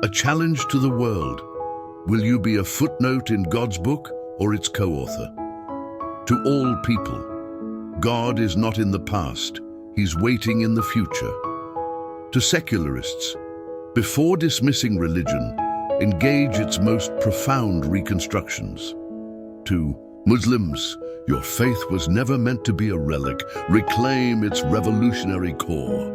A challenge to the world. Will you be a footnote in God's book or its co-author? To all people, God is not in the past, He's waiting in the future. To secularists, before dismissing religion, engage its most profound reconstructions. To Muslims, your faith was never meant to be a relic. Reclaim its revolutionary core.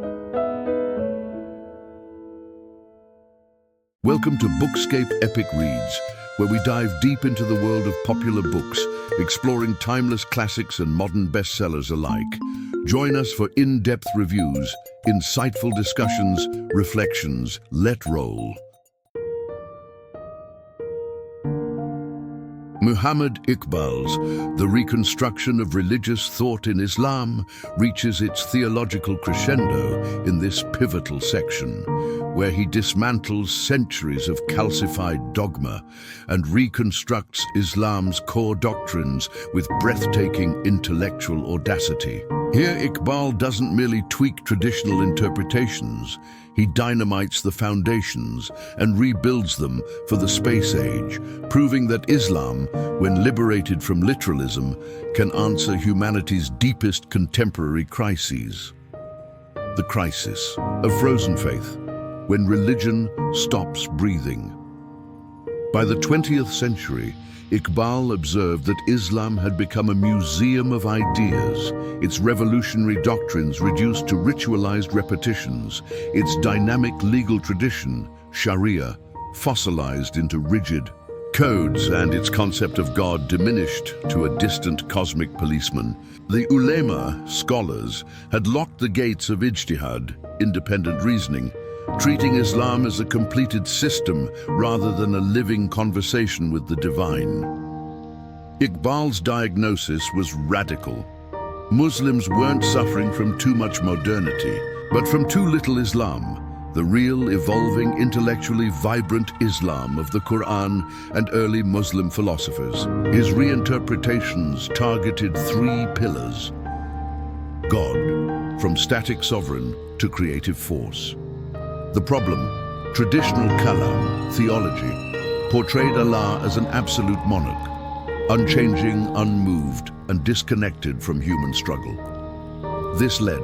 Welcome to Bookscape Epic Reads, where we dive deep into the world of popular books, exploring timeless classics and modern bestsellers alike. Join us for in-depth reviews, insightful discussions, reflections. Let roll. Muhammad Iqbal's The Reconstruction of Religious Thought in Islam reaches its theological crescendo in this pivotal section, where he dismantles centuries of calcified dogma and reconstructs Islam's core doctrines with breathtaking intellectual audacity. Here, Iqbal doesn't merely tweak traditional interpretations, he dynamites the foundations and rebuilds them for the space age, proving that Islam, when liberated from literalism, can answer humanity's deepest contemporary crises. The crisis of frozen faith, when religion stops breathing. By the 20th century, Iqbal observed that Islam had become a museum of ideas, its revolutionary doctrines reduced to ritualized repetitions, its dynamic legal tradition, Sharia, fossilized into rigid codes, and its concept of God diminished to a distant cosmic policeman. The Ulama, scholars, had locked the gates of Ijtihad, independent reasoning, treating Islam as a completed system rather than a living conversation with the divine. Iqbal's diagnosis was radical. Muslims weren't suffering from too much modernity, but from too little Islam, the real, evolving, intellectually vibrant Islam of the Quran and early Muslim philosophers. His reinterpretations targeted three pillars: God, from static sovereign to creative force. The problem, traditional kalam, theology, portrayed Allah as an absolute monarch, unchanging, unmoved, and disconnected from human struggle. This led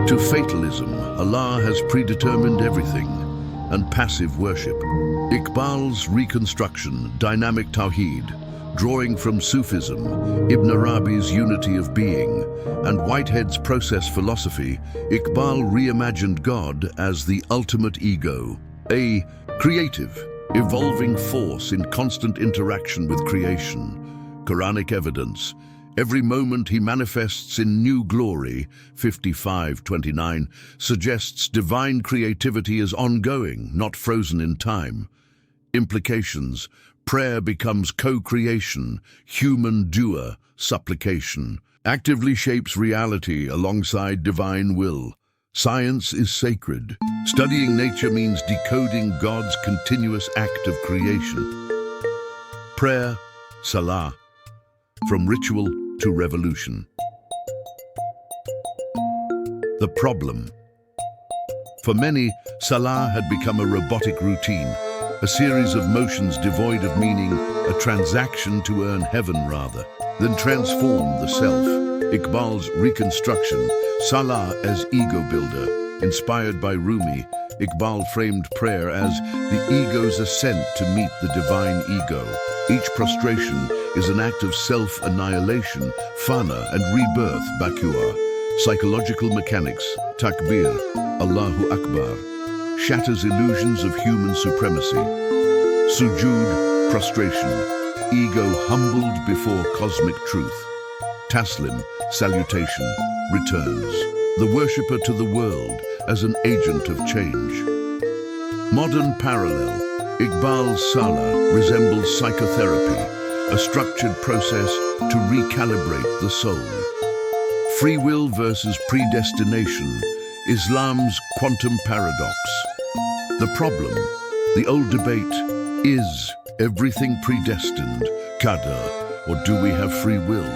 to fatalism. Allah has predetermined everything, and passive worship. Iqbal's reconstruction, dynamic tawheed, drawing from Sufism, Ibn Arabi's unity of being, and Whitehead's process philosophy, Iqbal reimagined God as the ultimate ego, a creative, evolving force in constant interaction with creation. Quranic evidence. Every moment he manifests in new glory, 55:29, suggests divine creativity is ongoing, not frozen in time. Implications. Prayer becomes co-creation, human doer, supplication, actively shapes reality alongside divine will. Science is sacred. Studying nature means decoding God's continuous act of creation. Prayer, salah, from ritual to revolution. The problem. For many, salah had become a robotic routine, a series of motions devoid of meaning, a transaction to earn heaven rather than transform the self. Iqbal's reconstruction, Salah as ego builder. Inspired by Rumi, Iqbal framed prayer as the ego's ascent to meet the divine ego. Each prostration is an act of self-annihilation, fana, and rebirth, bakua. Psychological mechanics, takbir, Allahu Akbar, shatters illusions of human supremacy. Sujood, prostration, ego humbled before cosmic truth. Taslim, salutation, returns, the worshipper to the world as an agent of change. Modern parallel, Iqbal's Salah resembles psychotherapy, a structured process to recalibrate the soul. Free will versus predestination, Islam's quantum paradox. The problem, the old debate, is everything predestined, qadar, or do we have free will,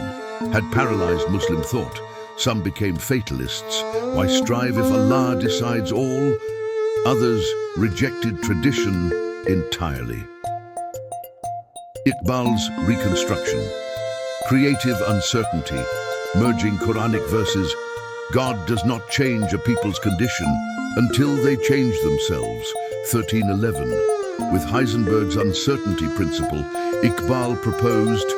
had paralyzed Muslim thought. Some became fatalists. Why strive if Allah decides all? Others rejected tradition entirely. Iqbal's Reconstruction. Creative uncertainty, merging Quranic verses. God does not change a people's condition until they change themselves. 1311. With Heisenberg's uncertainty principle, Iqbal proposed,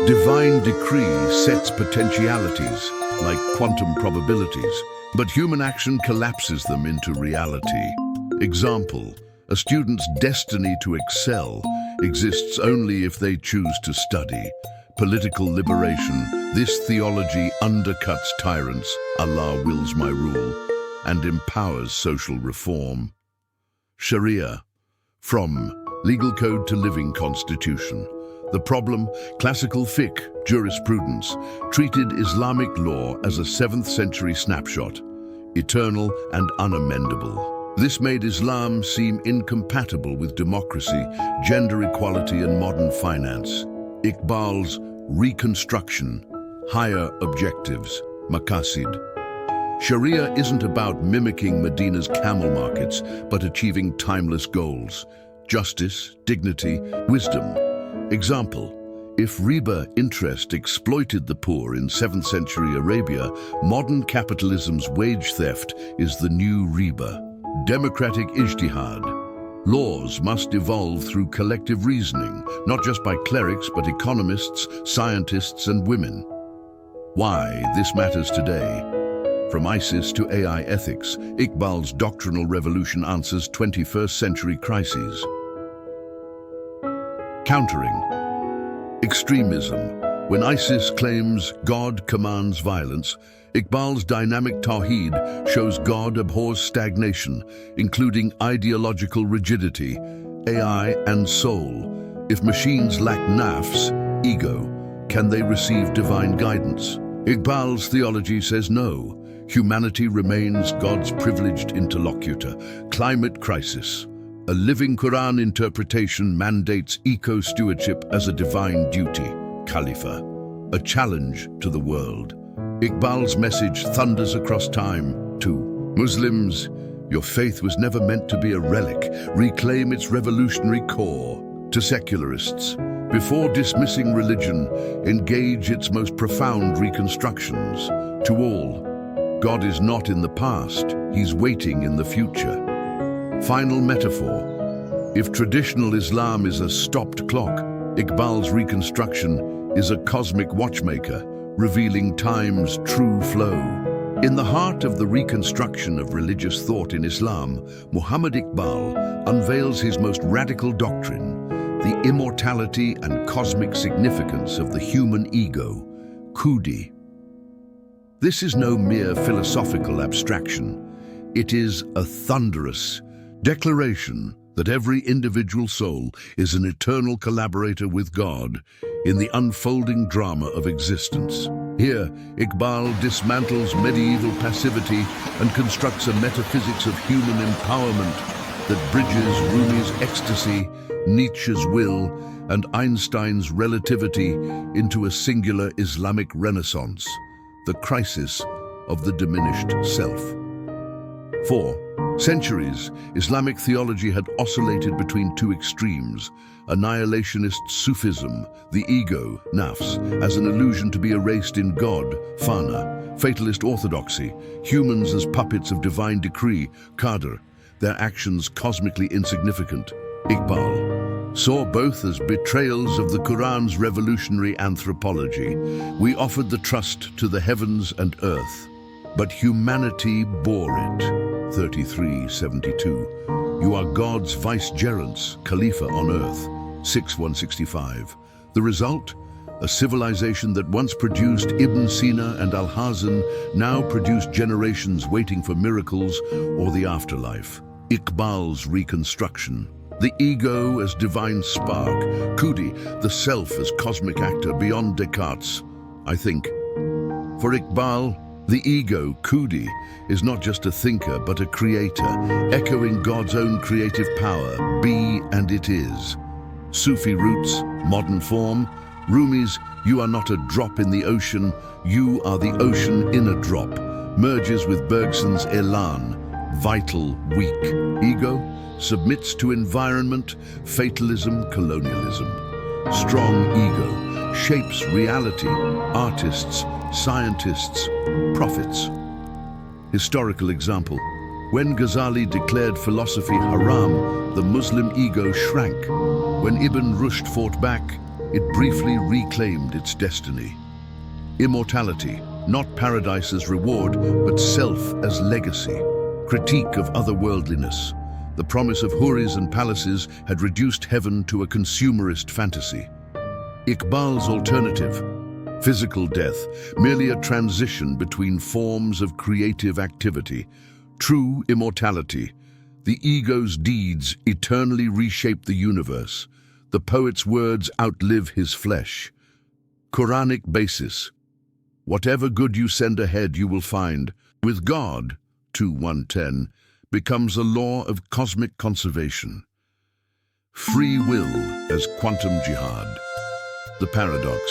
divine decree sets potentialities, like quantum probabilities, but human action collapses them into reality. Example, a student's destiny to excel exists only if they choose to study. Political liberation. This theology undercuts tyrants, Allah wills my rule, and empowers social reform. Sharia. From legal code to living constitution. The problem, classical fiqh, jurisprudence, treated Islamic law as a 7th century snapshot, eternal and unamendable. This made Islam seem incompatible with democracy, gender equality, and modern finance. Iqbal's Reconstruction, higher objectives, maqasid. Sharia isn't about mimicking Medina's camel markets, but achieving timeless goals: justice, dignity, wisdom. Example, if riba interest exploited the poor in 7th century Arabia, modern capitalism's wage theft is the new riba. Democratic Ijtihad. Laws must evolve through collective reasoning, not just by clerics, but economists, scientists, and women. Why this matters today? From ISIS to AI ethics, Iqbal's doctrinal revolution answers 21st century crises. Countering. Extremism. When ISIS claims God commands violence, Iqbal's dynamic Tawheed shows God abhors stagnation, including ideological rigidity, AI and soul. If machines lack nafs, ego, can they receive divine guidance? Iqbal's theology says no. Humanity remains God's privileged interlocutor. Climate crisis. A living Quran interpretation mandates eco-stewardship as a divine duty. Khalifa. A challenge to the world. Iqbal's message thunders across time. To Muslims, your faith was never meant to be a relic. Reclaim its revolutionary core. To secularists, before dismissing religion, engage its most profound reconstructions. To all, God is not in the past, He's waiting in the future. Final metaphor. If traditional Islam is a stopped clock, Iqbal's Reconstruction is a cosmic watchmaker, revealing time's true flow. In the heart of the reconstruction of religious thought in Islam, Muhammad Iqbal unveils his most radical doctrine, the immortality and cosmic significance of the human ego, Khudi. This is no mere philosophical abstraction. It is a thunderous declaration that every individual soul is an eternal collaborator with God in the unfolding drama of existence. Here, Iqbal dismantles medieval passivity and constructs a metaphysics of human empowerment that bridges Rumi's ecstasy, Nietzsche's will, and Einstein's relativity into a singular Islamic renaissance, the crisis of the diminished self. For centuries, Islamic theology had oscillated between two extremes: annihilationist Sufism, the ego, nafs, as an illusion to be erased in God, fana; fatalist orthodoxy, humans as puppets of divine decree, qadr, their actions cosmically insignificant. Iqbal saw both as betrayals of the Quran's revolutionary anthropology. We offered the trust to the heavens and earth, but humanity bore it. 33:72. You are God's vicegerents, Khalifa on earth. 6:165. The result? A civilization that once produced Ibn Sina and Al-Hazan now produced generations waiting for miracles or the afterlife. Iqbal's Reconstruction. The ego as divine spark, Khudi, the self as cosmic actor beyond Descartes, I think. For Iqbal, the ego, Khudi, is not just a thinker but a creator, echoing God's own creative power, be and it is. Sufi roots, modern form, Rumi's "You are not a drop in the ocean, you are the ocean in a drop," merges with Bergson's élan, vital, weak. Ego submits to environment, fatalism, colonialism. Strong ego shapes reality, artists, scientists, prophets. Historical example. When Ghazali declared philosophy haram, the Muslim ego shrank. When Ibn Rushd fought back, it briefly reclaimed its destiny. Immortality, not paradise as reward, but self as legacy. Critique of otherworldliness. The promise of houris and palaces had reduced heaven to a consumerist fantasy. Iqbal's alternative. Physical death, merely a transition between forms of creative activity. True immortality. The ego's deeds eternally reshape the universe. The poet's words outlive his flesh. Quranic basis. Whatever good you send ahead you will find. With God, 2:110, becomes a law of cosmic conservation. Free will as quantum jihad. The paradox.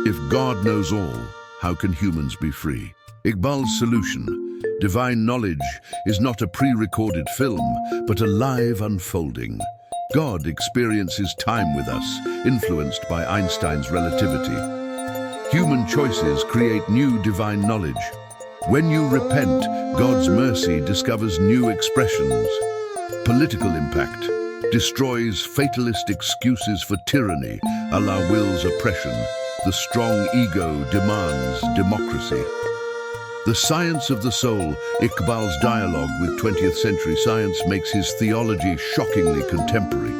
If God knows all, how can humans be free? Iqbal's solution. Divine knowledge is not a pre-recorded film, but a live unfolding. God experiences time with us, influenced by Einstein's relativity. Human choices create new divine knowledge. When you repent, God's mercy discovers new expressions. Political impact. Destroys fatalist excuses for tyranny, Allah will's oppression. The strong ego demands democracy. The science of the soul. Iqbal's dialogue with 20th century science makes his theology shockingly contemporary.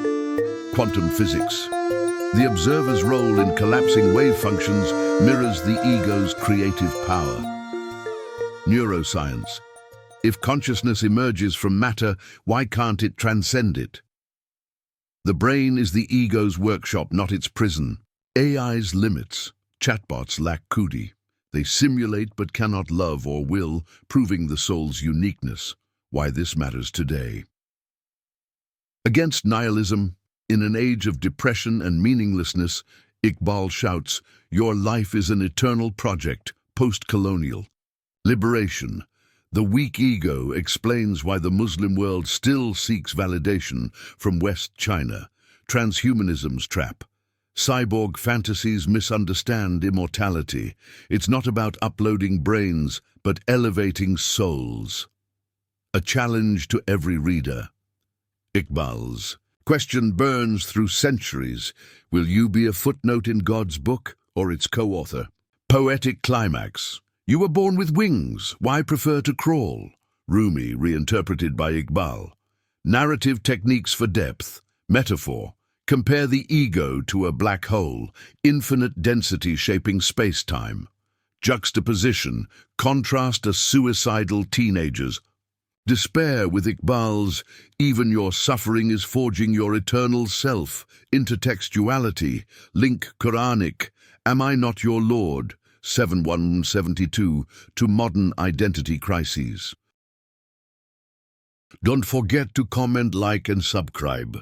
Quantum physics. The observer's role in collapsing wave functions mirrors the ego's creative power. Neuroscience. If consciousness emerges from matter, why can't it transcend it? The brain is the ego's workshop, not its prison. AI's limits. Chatbots lack Khudi. They simulate but cannot love or will, proving the soul's uniqueness. Why this matters today. Against nihilism, in an age of depression and meaninglessness, Iqbal shouts, "Your life is an eternal project, post-colonial." Liberation. The weak ego explains why the Muslim world still seeks validation from West China. Transhumanism's trap. Cyborg fantasies misunderstand immortality. It's not about uploading brains, but elevating souls. A challenge to every reader. Iqbal's question burns through centuries. Will you be a footnote in God's book or its co-author? Poetic climax. You were born with wings. Why prefer to crawl? Rumi, reinterpreted by Iqbal. Narrative techniques for depth. Metaphor. Compare the ego to a black hole, infinite density shaping space-time. Juxtaposition, contrast as suicidal teenagers. Despair with Iqbal's, even your suffering is forging your eternal self. Intertextuality, link Quranic, am I not your Lord? 7:172 to modern identity crises. Don't forget to comment, like and subscribe.